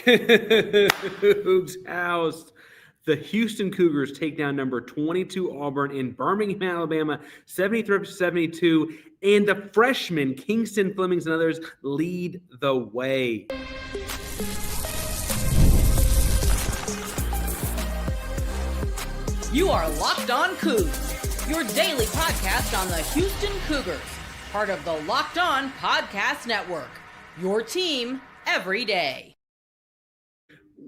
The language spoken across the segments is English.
Coogs house. The Houston Cougars take down number 22 Auburn in Birmingham, Alabama, 73-72, and the freshmen Kingston, Flemings, and others lead the way. You are Locked On Cougs, your daily podcast on the Houston Cougars, part of the Locked On Podcast Network, your team every day.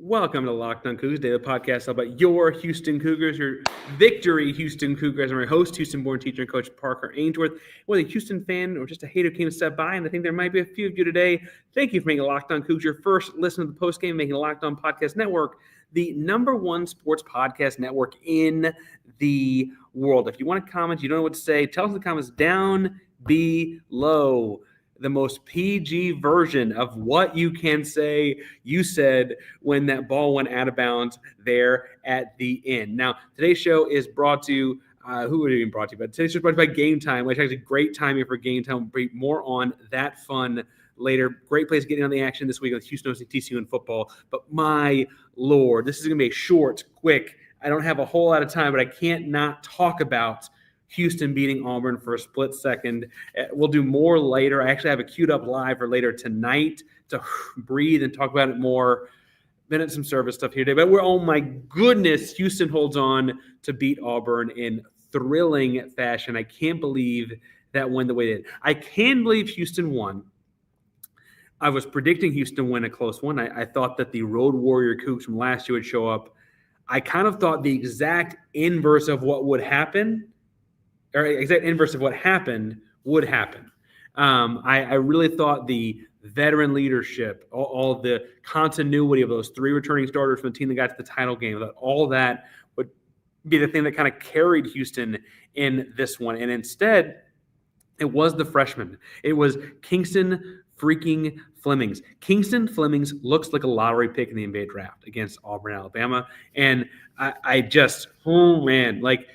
Welcome to Locked On Cougars, daily podcast about your Houston Cougars, your victory Houston Cougars. I'm your host, Houston-born teacher and coach Parker Ainsworth. Whether a Houston fan or just a hater came to step by, and I think there might be a few of you today, thank you for making Locked On Cougars your first listen to the postgame, making the Locked On Podcast Network the number one sports podcast network in the world. If you want to comment, you don't know what to say, tell us in the comments down below. The most PG version of what you can say you said when that ball went out of bounds there at the end. Now, today's show is brought to you, who are even brought to you? But today's show is brought to you by Game Time, which is a great timing for Game Time. We'll be more on that fun later. Great place getting on the action this week with Houston hosting TCU in football. But my Lord, this is going to be a short, quick. I don't have a whole lot of time, but I can't not talk about Houston beating Auburn for a split second. We'll do more later. I actually have it queued up live for later tonight to breathe and talk about it more. Been at some service stuff here today, but oh my goodness, Houston holds on to beat Auburn in thrilling fashion. I can't believe that win the way it did. I can believe Houston won. I was predicting Houston win a close one. I thought that the Road Warrior Cougs from last year would show up. I kind of thought the exact inverse of what would happen, or exact inverse of what happened would happen. I really thought the veteran leadership, all the continuity of those three returning starters from the team that got to the title game, that all that would be the thing that kind of carried Houston in this one. And instead, it was the freshmen. It was Kingston freaking Flemings. Kingston Flemings looks like a lottery pick in the NBA draft against Auburn, Alabama. And I just, oh man, like,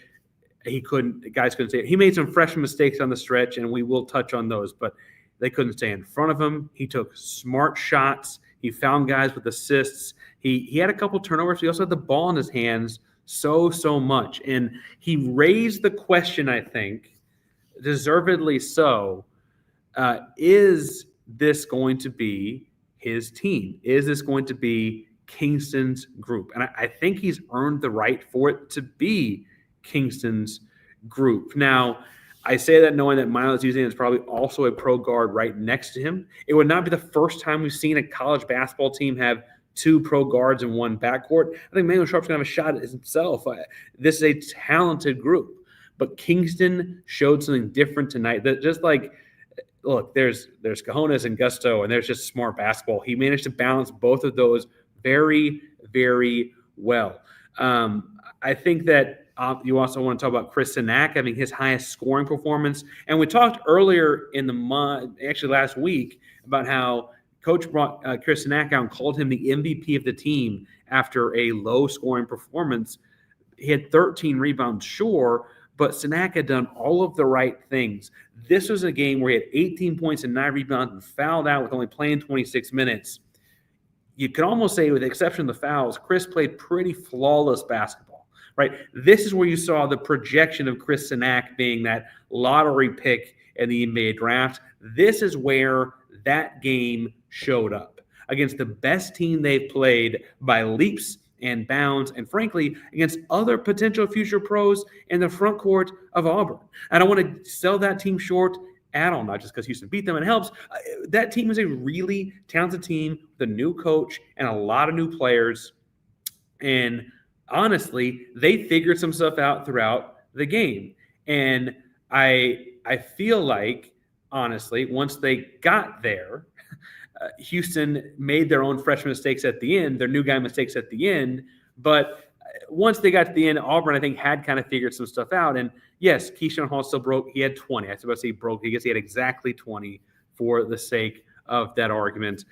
guys couldn't say it. He made some freshman mistakes on the stretch, and we will touch on those, but they couldn't stay in front of him. He took smart shots. He found guys with assists. He had a couple turnovers. He also had the ball in his hands so much. And he raised the question, I think, deservedly so, is this going to be his team? Is this going to be Kingston's group? And I think he's earned the right for it to be Kingston's group. Now, I say that knowing that Milos Uzan is probably also a pro guard right next to him. It would not be the first time we've seen a college basketball team have two pro guards in one backcourt. I think Emanuel Sharp's going to have a shot at himself. This is a talented group. But Kingston showed something different tonight. That just like, look, there's cojones and gusto, and there's just smart basketball. He managed to balance both of those very, very well. I think that you also want to talk about Chris Cenac having his highest scoring performance. And we talked earlier in the month, actually last week, about how Coach brought Chris Cenac out and called him the MVP of the team after a low-scoring performance. He had 13 rebounds, sure, but Cenac had done all of the right things. This was a game where he had 18 points and 9 rebounds and fouled out with only playing 26 minutes. You could almost say, with the exception of the fouls, Chris played pretty flawless basketball. Right, this is where you saw the projection of Chris Cenac being that lottery pick in the NBA draft. This is where that game showed up against the best team they've played by leaps and bounds, and frankly, against other potential future pros in the front court of Auburn. I don't want to sell that team short at all, not just because Houston beat them. It helps. That team is a really talented team with a new coach and a lot of new players, and honestly, they figured some stuff out throughout the game. And I feel like, honestly, once they got there, Houston made their own freshman mistakes at the end, their new guy mistakes at the end. But once they got to the end, Auburn, I think, had kind of figured some stuff out. And yes, Keyshawn Hall still broke. He had 20. I was about to say broke. I guess he had exactly 20 for the sake of that argument.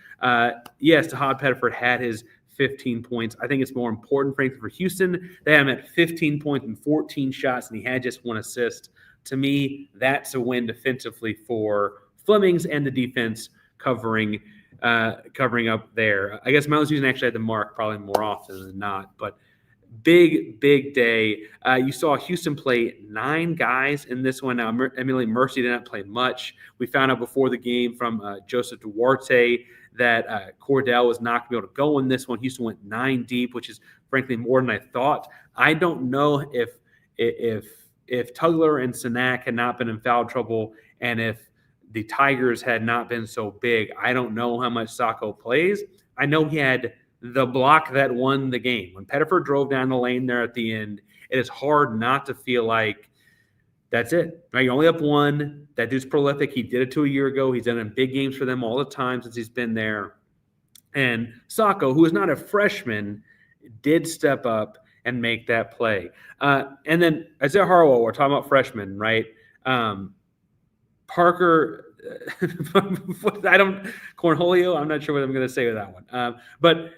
Yes, Tahaad Pettiford had his 15 points. I think it's more important, frankly, for Houston. They had him at 15 points and 14 shots, and he had just 1 assist. To me, that's a win defensively for Flemings and the defense covering covering up there. I guess Milos Uzan actually had the mark probably more often than not, but big day. You saw Houston play 9 guys in this one. Now, Emily Mercy did not play much. We found out before the game from Joseph Duarte that Cordell was not going to be able to go in this one. Houston went 9 deep, which is frankly more than I thought. I don't know if Tugler and Cenac had not been in foul trouble and if the Tigers had not been so big. I don't know how much Sacco plays. I know he had the block that won the game. When Pettiford drove down the lane there at the end, it is hard not to feel like that's it. Right? You're only up 1. That dude's prolific. He did it 2 years ago. He's done it in big games for them all the time since he's been there. And Sacco, who is not a freshman, did step up and make that play. And then Isaiah Harwell, we're talking about freshmen, right? Parker, Cornholio, I'm not sure what I'm going to say with that one. But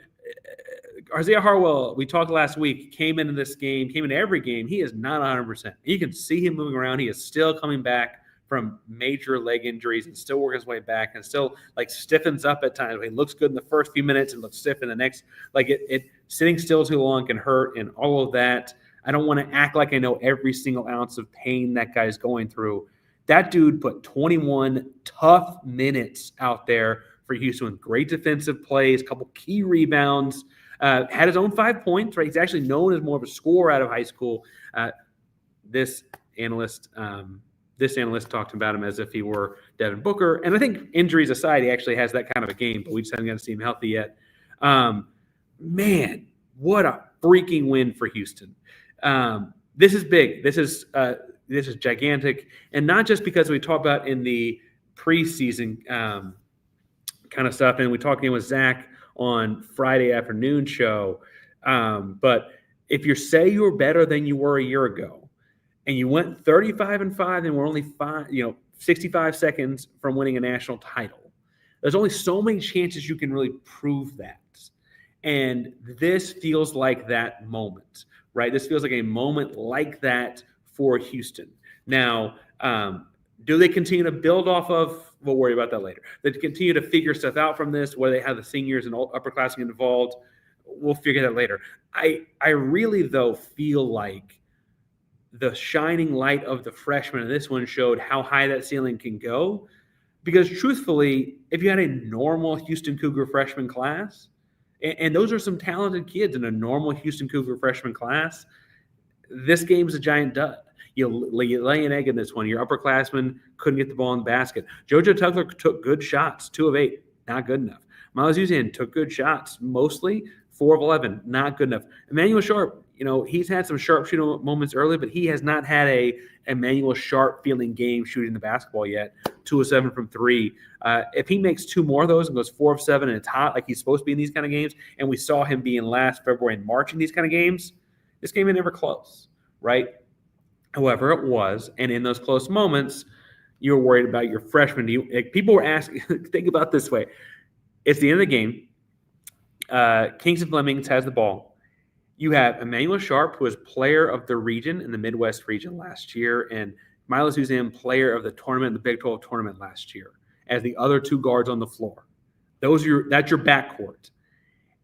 Isaiah Harwell, we talked last week, came into every game. He is not 100%. You can see him moving around. He is still coming back from major leg injuries and still working his way back and still like stiffens up at times. He looks good in the first few minutes and looks stiff in the next. Like it sitting still too long can hurt and all of that. I don't want to act like I know every single ounce of pain that guy's going through. That dude put 21 tough minutes out there for Houston with great defensive plays, a couple key rebounds, had his own 5 points, right? He's actually known as more of a scorer out of high school. This analyst talked about him as if he were Devin Booker. And I think injuries aside, he actually has that kind of a game, but we just haven't got to see him healthy yet. Man, what a freaking win for Houston. This is big. This is gigantic. And not just because we talked about in the preseason kind of stuff, and we talked again with Zach on Friday afternoon show. But if you say you were better than you were a year ago, and you went 35-5 and were only 65 seconds from winning a national title, there's only so many chances you can really prove that. And this feels like that moment, right? This feels like a moment like that for Houston. Now, do they continue to build off of? We'll worry about that later. They continue to figure stuff out from this, whether they have the seniors and upperclassmen involved. We'll figure that later. I really, though, feel like the shining light of the freshmen in this one showed how high that ceiling can go. Because truthfully, if you had a normal Houston Cougar freshman class, and those are some talented kids in a normal Houston Cougar freshman class, this game's a giant dud. You lay an egg in this one. Your upperclassmen couldn't get the ball in the basket. Jojo Tugler took good shots, 2 of 8, not good enough. Milos Uzan took good shots, mostly 4 of 11, not good enough. Emanuel Sharp, he's had some sharpshooter moments early, but he has not had a Emanuel Sharp feeling game shooting the basketball yet. 2 of 7 from 3. If he makes 2 more of those and goes 4 of 7 and it's hot like he's supposed to be in these kind of games, and we saw him be in last February and March in these kind of games, this game is never close, right? However, it was, and in those close moments, you were worried about your freshman. People were asking, think about it this way. It's the end of the game. Kingston Flemings has the ball. You have Emanuel Sharp, who was player of the region in the Midwest region last year, and Milos Uzan, player of the tournament, the Big 12 tournament last year, as the other 2 guards on the floor. That's your backcourt.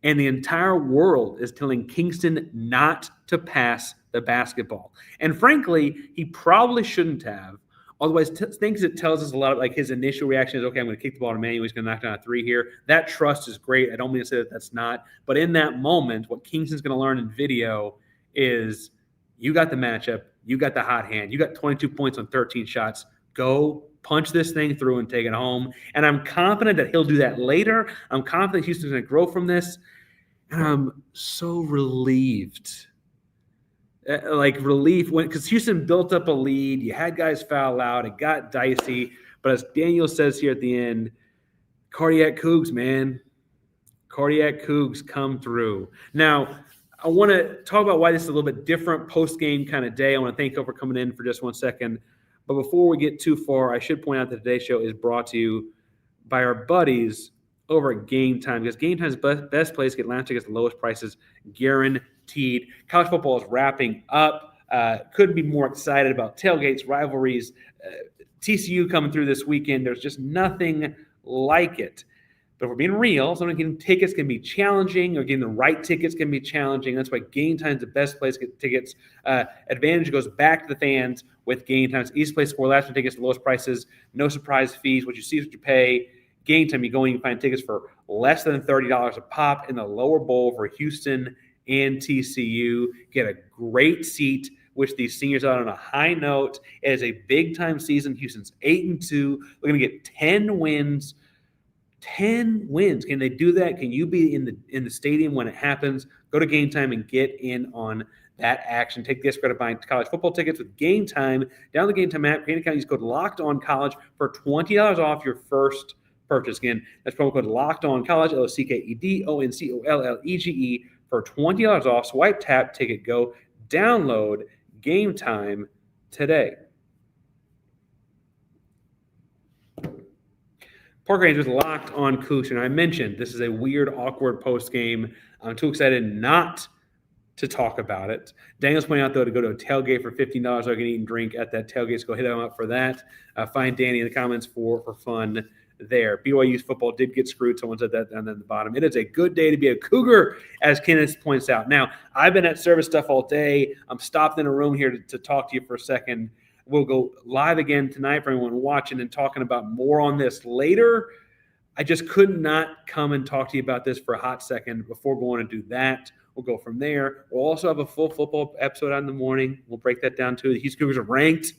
And the entire world is telling Kingston not to pass the basketball. And frankly, he probably shouldn't have. Otherwise, things it tells us a lot of, like, his initial reaction is, okay, I'm going to kick the ball to Emmanuel. He's going to knock down a 3 here. That trust is great. I don't mean to say that that's not. But in that moment, what Kingston's going to learn in video is you got the matchup. You got the hot hand. You got 22 points on 13 shots. Go punch this thing through and take it home. And I'm confident that he'll do that later. I'm confident Houston's going to grow from this. And I'm so relieved. Relief because Houston built up a lead. You had guys foul out. It got dicey. But as Daniel says here at the end, cardiac Cougs, man. Cardiac Cougs come through. Now, I want to talk about why this is a little bit different post-game kind of day. I want to thank you for coming in for just 1 second. But before we get too far, I should point out that today's show is brought to you by our buddies over at Game Time, because Game Time is the best place to get lounge tickets at the lowest prices, guaranteed. College football is wrapping up. Couldn't be more excited about tailgates, rivalries, TCU coming through this weekend. There's just nothing like it. But if we're being real, sometimes getting tickets can be challenging, or getting the right tickets can be challenging. That's why Game Time is the best place to get tickets. Advantage goes back to the fans with Game Time. It's the easiest place for last minute tickets, the lowest prices, no surprise fees. What you see is what you pay. Game Time, you go and you can find tickets for less than $30 a pop in the lower bowl for Houston and TCU. Get a great seat. Wish these seniors out on a high note. It is a big-time season. Houston's 8-2. We're going to get 10 wins. 10 wins. Can they do that? Can you be in the stadium when it happens? Go to Game Time and get in on that action. Take the risk of buying college football tickets with Game Time. Download the Game Time app. Create an account. Use code LOCKEDONCollege for $20 off your first purchase. Again, that's promo code LOCKEDONCollege, LOCKEDONCOLLEGE for $20 off. Swipe, tap, ticket, go. Download Game Time today. Parker Ainsworth Locked on Cougs, and I mentioned this is a weird, awkward post game. I'm too excited not to talk about it. Daniel's pointing out, though, to go to a tailgate for $15 so I can eat and drink at that tailgate. So go hit him up for that. Find Danny in the comments for fun there. BYU's football did get screwed. Someone said that down at the bottom. It is a good day to be a Cougar, as Kenneth points out. Now, I've been at service stuff all day. I'm stopped in a room here to talk to you for a second. We'll go live again tonight for anyone watching and talking about more on this later. I just could not come and talk to you about this for a hot second before going to do that. We'll go from there. We'll also have a full football episode out in the morning. We'll break that down too. The Houston Cougars are ranked,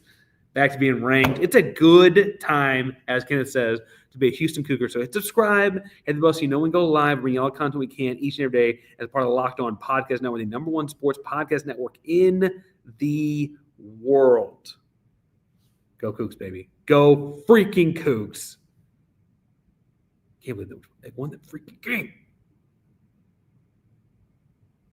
back to being ranked. It's a good time, as Kenneth says, to be a Houston Cougar. So hit subscribe, hit the bell so you know when we go live, bring you all the content we can each and every day as part of the Locked On Podcast Network, the number one sports podcast network in the world. Go Cougs, baby. Go freaking Cougs. Can't believe they won that freaking game.